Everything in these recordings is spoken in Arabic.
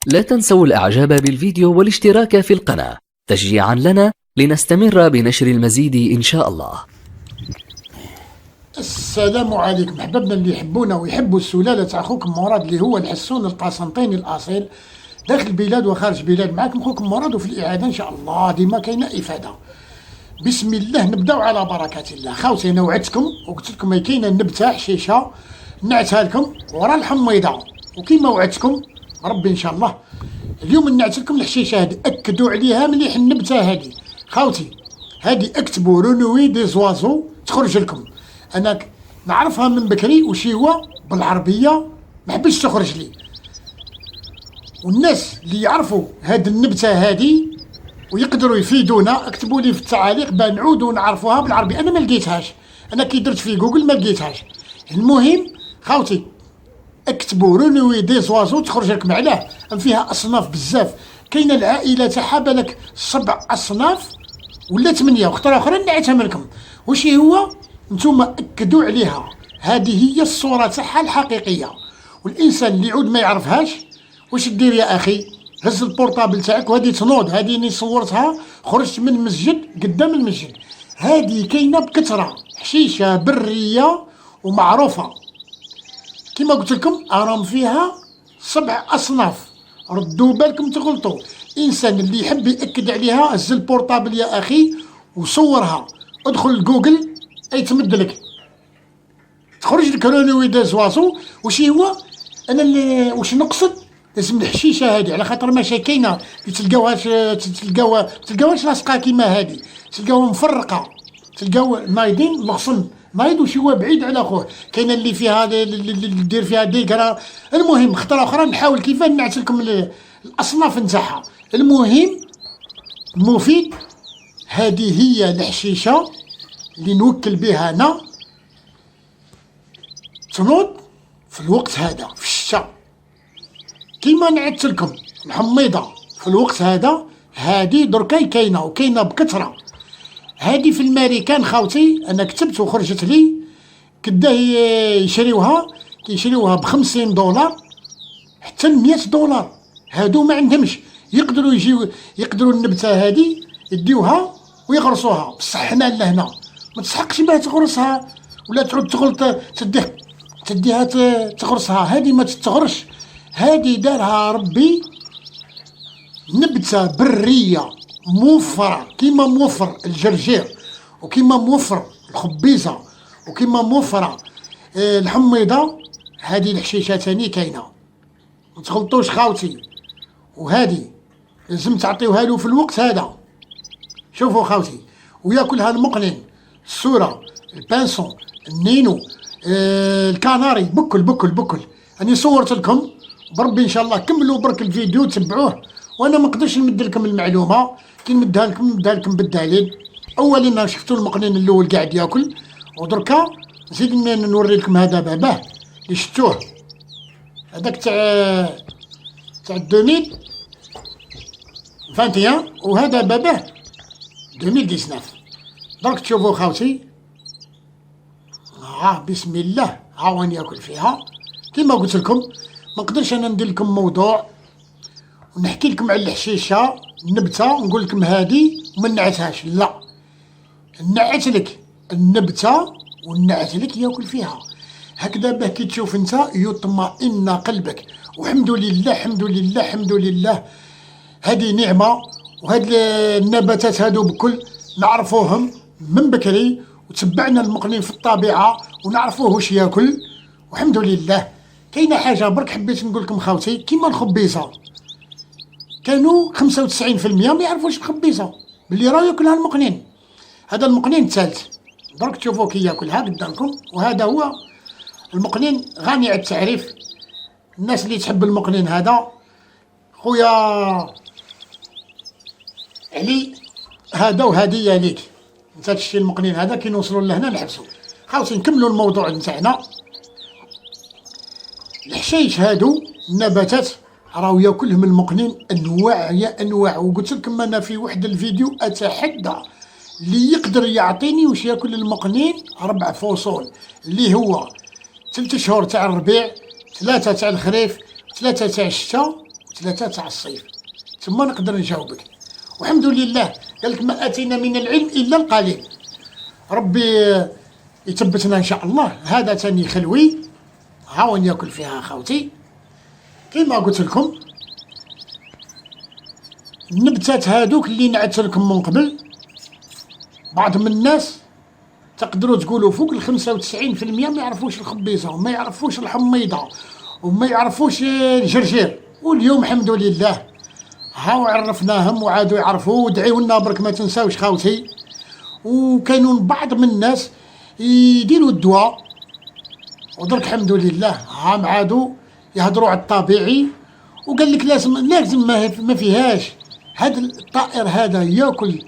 لا تنسوا الإعجاب بالفيديو والاشتراك في القناة تشجيعا لنا لنستمر بنشر المزيد إن شاء الله. السلام عليكم احبابنا اللي يحبونا ويحبوا السلاله تاع اخوكم مراد اللي هو الحسون القسنطيني الاصيل داخل البلاد وخارج البلاد. معكم اخوكم مراد وفي الاعاده ان شاء الله ديما كاينه افاده. بسم الله نبداو على بركه الله. خاوتي انا وعدتكم وقلت لكم كاينه نبته حشيشه نعتها لكم ورا الحميضه، وكيما وعدتكم ربي ان شاء الله اليوم نعت لكم الحشيشه هذه. اكدوا عليها مليح النبته هذه خاوتي، هذه اكتبوا رونوي دي زوازو تخرج لكم. انا نعرفها من بكري وشي هو بالعربيه ما حبيتش تخرج لي، والناس اللي يعرفوا هذه النبته هذه ويقدروا يفيدونا اكتبوا لي في التعاليق بان نعودوا نعرفوها بالعربي. انا ما لقيتهاش، انا كي درت في جوجل ما لقيتهاش. المهم خاوتي اكتبوا رونوي دي زوازو تخرج لكم. علاه؟ فيها اصناف بزاف، كاينه العائله تاعها بالك 7 أصناف ولا 8 واختار اخرى نعتها منكم. وش هو نتوما اكدوا عليها، هذه هي الصوره تاعها الحقيقيه. والانسان اللي يعود ما يعرفهاش واش دير يا اخي؟ هز البورطابل تاعك وهذه تنوض. هذه اللي صورتها خرجت من المسجد قدام المسجد. هذه كاينه بكثره، حشيشه بريه ومعروفه كما قلت لكم. راهم فيها 7 أصناف، ردوا بالكم تغلطوا. الانسان اللي يحب ياكد عليها هز البورطابل يا اخي وصورها، ادخل جوجل اي تمد لك تخرج لك رونوي دي زوازو. وش هو انا اللي واش نقصد؟ لازم الحشيشه هذه على خاطر ماشي كاينه تلقاوهاش لاصقه كيما هذه، تلقاوها مفرقه، تلقاو نايضين مغصن نايض وشي هو بعيد على خوه. كاينه اللي فيها اللي دير فيها ديكرا. المهم خطره اخرى نحاول كيف نعت لكم الاصناف نتاعها. المهم المفيد هذه هي الحشيشه اللي نوكل بها انا تنوض في الوقت هذا في الشتاء كيما نعت لكم. الحميضه في الوقت هذا هذه دركاي كاينه وكاينه بكثره. هذه في الامريكان خاوتي انا كتبت وخرجت لي كدا يشريوها، كيشريوها ب$50 حتى $100. هادو ما عندهمش، يقدروا يجيو يقدروا النبته هذه يديوها ويغرسوها. بصح حنا لهنا ما تسحقش بها تغرسها ولا تعود تغلط تديها تغرسها. هذه ما تتغرش، هذه دارها ربي نبته بريه موفره كيما موفر الجرجير وكيما موفر الخبيزه وكيما موفره الحميضه. هذه الحشيشه ثاني كاينه، ما تغلطوش خاوتي. وهذه لازم تعطيوها له في الوقت هذا. شوفوا خاوتي وياكلها المقنن، السوره، البانسون، النينو، الكناري، بكل. اني صورت لكم بربي ان شاء الله. كملوا برك الفيديو تبعوه، وانا ما نقدرش نمد لكم المعلومه كي نمدها لكم بالدليل. اولا شفتوا المقنن الاول قاعد ياكل، ودركا نزيد نوري لكم هذا باباه اللي شفتوه هذاك تاع 2021 وهذا باباه 2019. درك تشوفوا خاوتي بسم الله وين ياكل فيها. كما قلت لكم ما نقدرش انا ندير لكم موضوع ونحكي لكم على الحشيشه النبته نقول لكم هذه وما نعتهاش. لا، نعت لك النبته ونعت لك ياكل فيها. هكذا باه كي تشوف انت يطمئن قلبك. والحمد لله الحمد لله هذه نعمه. وهاد النباتات هادو بكل نعرفوهم من بكري وتبعنا المقنين في الطبيعه ونعرفوه واش ياكل. والحمد لله. كاينه حاجه برك حبيت نقول لكم خاوتي، كيما الخبيزه كانوا 95% ما يعرفوش الخبيزه باللي راه ياكلها المقنين. هذا المقنين الثالث درك تشوفوه كي ياكلها قدامكم. وهذا هو المقنين غني على التعريف. الناس اللي تحب المقنين هذا خويا علي هذا وهديه ليك. انت تشتي المقنين هذا كي نوصلوا لهنا نحبسوا. خاوتي نكملوا الموضوع نتاعنا. الحشايش هادو النباتات راهو ياكلهم المقنين انواع يا انواع. وقلت لكم انا في واحد الفيديو اتحدى اللي يقدر يعطيني واش ياكل المقنين 4 فصول، اللي هو 3 شهور تاع الربيع، 3 تاع الخريف، 3 تاع الشتاء، 3 تاع الصيف، ثم نقدر نجاوبك. والحمد لله قال لك ما اتينا من العلم الا القليل. ربي يثبتنا ان شاء الله. هذا ثاني خلوي هاون ياكل فيها خوتي. كيما قلت لكم النبتات هادوك اللي نعت لكم من قبل، بعض من الناس تقدروا تقولوا فوق ال 95% ما يعرفوش الخبيزه وما يعرفوش الحميضه وما يعرفوش الجرجير. واليوم الحمد لله هاو عرفناهم وعادوا يعرفوا. ودعيوا لنا برك ما تنساوش خاوتي. وكاينون بعض من الناس يديروا الدواء ودرك الحمد لله هام عادوا يهضروا على الطبيعي. وقال لك لازم ما فيهاش. هذا الطائر هذا ياكل،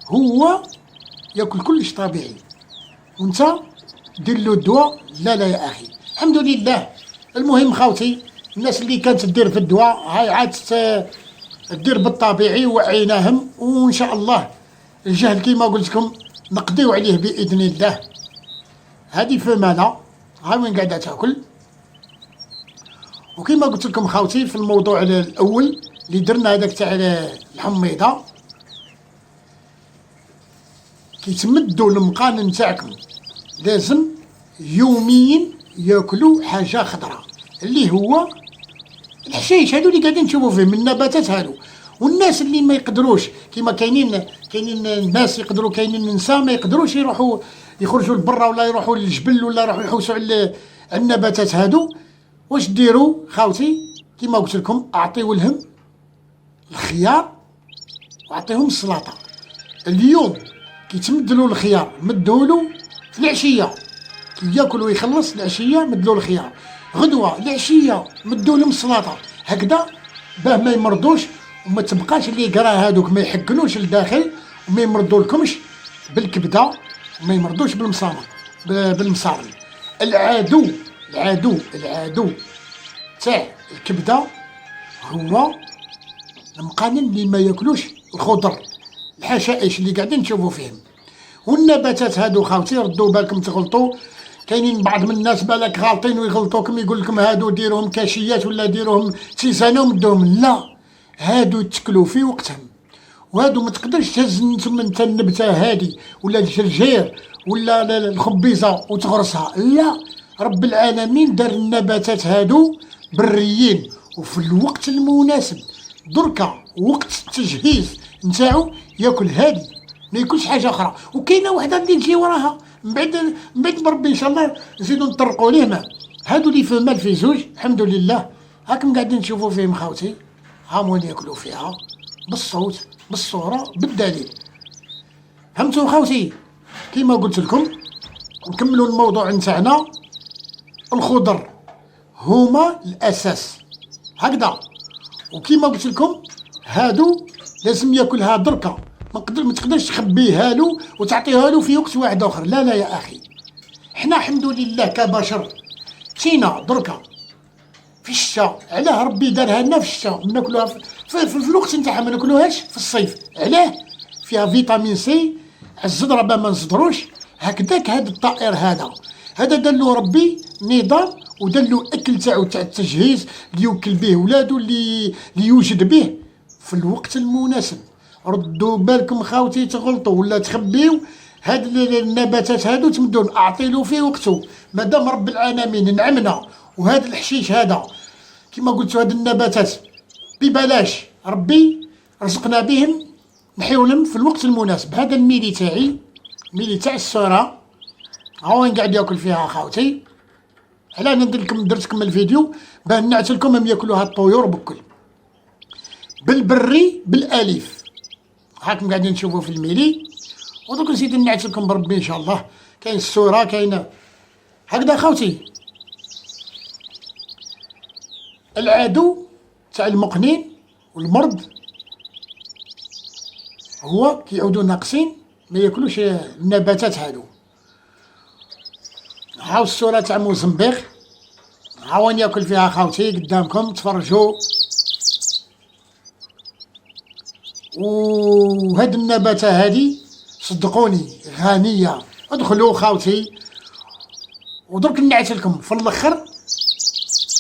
هو ياكل كلش طبيعي وانت دير له الدواء. لا يا اخي الحمد لله. المهم خاوتي الناس اللي كانت تدير في الدواء هاي عاد تدير بالطبيعي وعيناهم. وان شاء الله الجهل كيما قلت لكم نقضيو عليه باذن الله. هذه فمانه هاي وين قاعده تاكل. وكيما قلت لكم خاوتي في الموضوع الاول اللي درنا هذاك تاع الحميضه، كي تمدوا المقان نتاعكم لازم يوميا ياكلوا حاجه خضراء اللي هو الحشيش. هادو اللي قاعدين تشوفوا فيه من النباتات هادو. والناس اللي ما يقدروش كيما كاينين الناس يقدروا، كاينين النساء ما يقدروش يروحوا يخرجوا لبرا ولا يروحوا للجبل ولا يروحوا يحوسوا على النباتات هادو. واش ديروا خاوتي؟ كيما قلت لكم اعطيو لهم الخيار واعطيهم السلطه. اليوم كي تمدلو الخيار مدولو في العشيه، كي ياكل ويخلص العشيه مدلو الخيار. غدوه العشيه مدوا لهم السلطه. هكذا باه ما يمرضوش وما تبقاش اللي قرا هادوك ما يحقنوش لداخل وما يمرضولكمش بالكبده وما يمرضوش بالمصاري. العدو تاع الكبده هو المقانن اللي ما ياكلوش الخضر، الحشائش اللي قاعدين تشوفوا فيهم. والنباتات هادو خاوتي ردوا بالكم تغلطوا. كاينين بعض من الناس بالك غالطين ويغلطوكم يقول لكم هادو ديروهم كاشيات ولا ديروهم تيزانه ومدوهم. لا، هادو يتكلوا في وقتهم. وهادو ما تقدرش تهز انت النبته هادي ولا الجرجير ولا الخبيزه وتغرسها. لا، رب العالمين دار النباتات هادو بريين وفي الوقت المناسب. دركا وقت التجهيز نتاعو ياكل هادي ما ياكلش حاجه اخرى. وكاينه وحده اللي تجي وراها من بعد بربي ان شاء الله نزيدو نطرقوا ليه. ما هادو اللي في مال في زوج الحمد لله هاكم قاعدين تشوفوا فيهم خاوتي. هاهم وين ياكلوا فيها بالصوت بالصوره بالدليل. فهمتوا خاوتي؟ كيما قلت لكم نكملوا الموضوع نتاعنا. الخضر هما الاساس هكذا. وكيما قلت لكم هادو لازم ياكلها دركا. ما تقدرش تخبيها له وتعطيها له في وقت واحد اخر. لا يا اخي، حنا الحمد لله كبشر تينا دركا في الشتاء. علاه ربي دارها لنا في الشتاء ناكلوها في الوقت نتاعها، ما ناكلوهاش في الصيف. علاه؟ فيها فيتامين سي الزدره ما نزدروش. هكذاك هذا الطائر هذا دلو ربي نظام ودلو اكل تاعو تاع التجهيز اللي يوكل به ولادو اللي يوجد به في الوقت المناسب. ردوا بالكم خاوتي تغلطوا ولا تخبيو. هاد النباتات هادو تمدون اعطيلو في وقته مادام رب العالمين نعمنا. وهذا الحشيش هذا كما قلت هاد النباتات ببلاش ربي رزقنا بهم نحيولهم في الوقت المناسب. هذا الميلي تاعي ميلي تاع السوره ها وين قاعد ياكل فيها خاوتي. علاه درت لكم الفيديو باه نعت لكم هم ياكلوها الطيور بكل بالبري بالاليف. هاكم قاعدين تشوفوا في الميلي. ودوك نزيد نعت لكم بربي ان شاء الله. كاين السوره كاينه هكذا خاوتي. العدو تاع المقنين والمرض هو كيعودوا ناقصين ما ياكلوش النباتات هادو. هاو السوره تاع موزمبيق ها وين ياكل فيها خاوتي قدامكم تفرجوا. وهاد النباتة هادي صدقوني غنية. ادخلوا خاوتي. ودرك نعت لكم في الاخر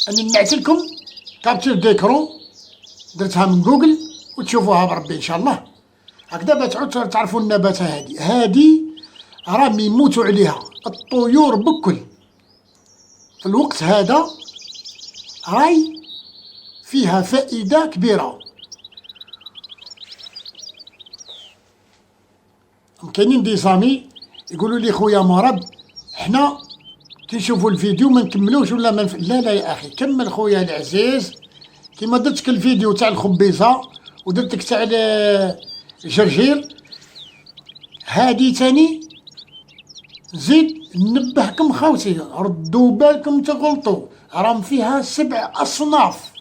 اني نعت لكم كابتشر ديكرو درتها من جوجل وتشوفوها بربي ان شاء الله. هكذا تعود تعرفوا النباتة هادي راهم يموتوا عليها الطيور بكل. في الوقت هذا راي فيها فائدة كبيرة. كاينين دي زامي يقولوا لي خويا مرض حنا كي نشوفوا الفيديو ما نكملوش ولا ما لا لا يا اخي كمل خويا العزيز. كيما درتك الفيديو تاع الخبيزه ودرتك تاع الجرجير، هادي تاني زيد نبهكم خاوتي ردوا بالكم تغلطوا، راهم فيها 7 أصناف.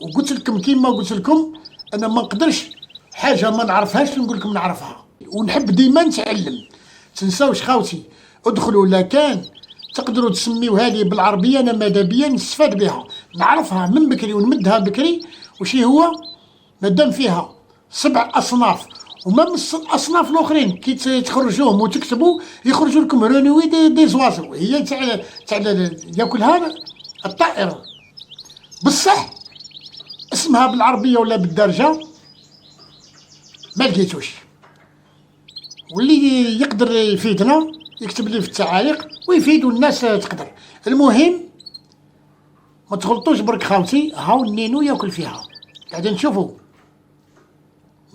وقلت لكم كيما قلت لكم انا ما نقدرش حاجه ما نعرفهاش نقول لكم نعرفها، ونحب ديما نتعلم. تنساوش خاوتي ادخلوا لكان تقدروا تسميوها لي بالعربيه، انا ماذا بيا نستفاد بها نعرفها من بكري ونمدها بكري. وشي هو مادام فيها 7 أصناف، وما من الأصناف الآخرين كي تخرجوهم وتكتبوا يخرجوا لكم رونوي دي زوازو، هي تاع ياكلها الطائر بصح اسمها بالعربيه ولا بالدارجه ما لقيتوش. واللي يقدر يفيدنا يكتب لي في التعاليق ويفيدوا الناس تقدر. المهم ما تغلطوش برك خاوتي. هاو النينو ياكل فيها، قاعدين نشوفوا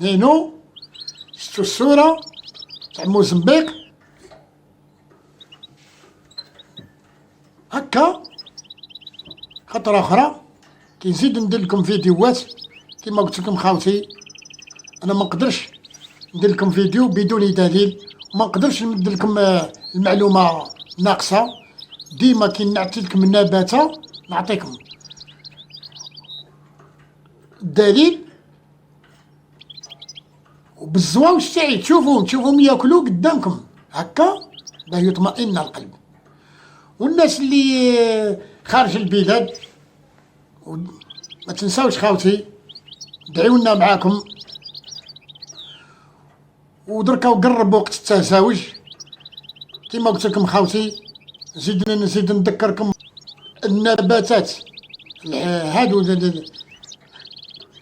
نينو. شفتوا الصورة تاع موزمبيق هكا. خطرة أخرى كي نزيد ندير لكم فيديوهات كيما قلت لكم خاوتي، أنا ما نقدرش ندير لكم فيديو بدون دليل، وما نقدرش نمد لكم المعلومة ناقصة. ديما كي نعطي لكم النباتة نعطيكم الدليل وبالزواوش تاعي تشوفوهم ياكلوا قدامكم هكا باه يطمئن القلب. والناس اللي خارج البلاد ما تنساوش خاوتي دعيونا معاكم. ودركا وقرب وقت التزاوج كما قلت لكم خاوتي. نزيد نذكركم النباتات هادو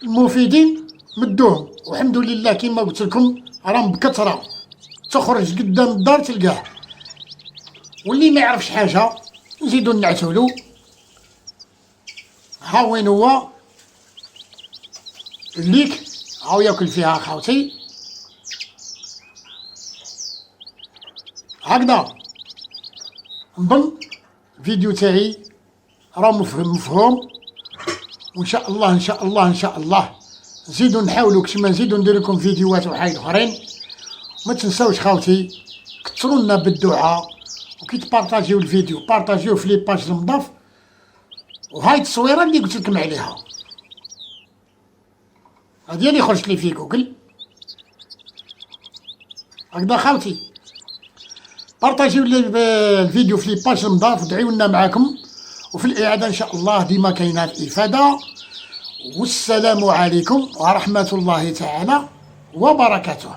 المفيدين مدوهم، والحمد لله كما قلت لكم راهم بكثره تخرج قدام الدار تلقاه. واللي ما يعرفش حاجه نزيدو نعتولو. ها وين هو الليك هاو ياكل فيها خاوتي هكذا. نظن الفيديو تاعي راه مفهوم، وان شاء الله ان شاء الله ان شاء الله نزيدو نحاولو كيما نزيدو ندير لكم فيديوهات وحاجات اخرين. ما تنساوش خاوتي كثروا لنا بالدعاء، وكي تبارطاجيو الفيديو بارطاجيوه في لي باج المضاف. وهاي التصويره اللي قلت لكم عليها هذه اللي خرجت لي في جوجل هكذا خاوتي. بارطاجيو الفيديو في لي باج المضاف ودعيو لنا معاكم، وفي الإعادة إن شاء الله ديما كاينة الإفادة. والسلام عليكم ورحمة الله تعالى وبركاته.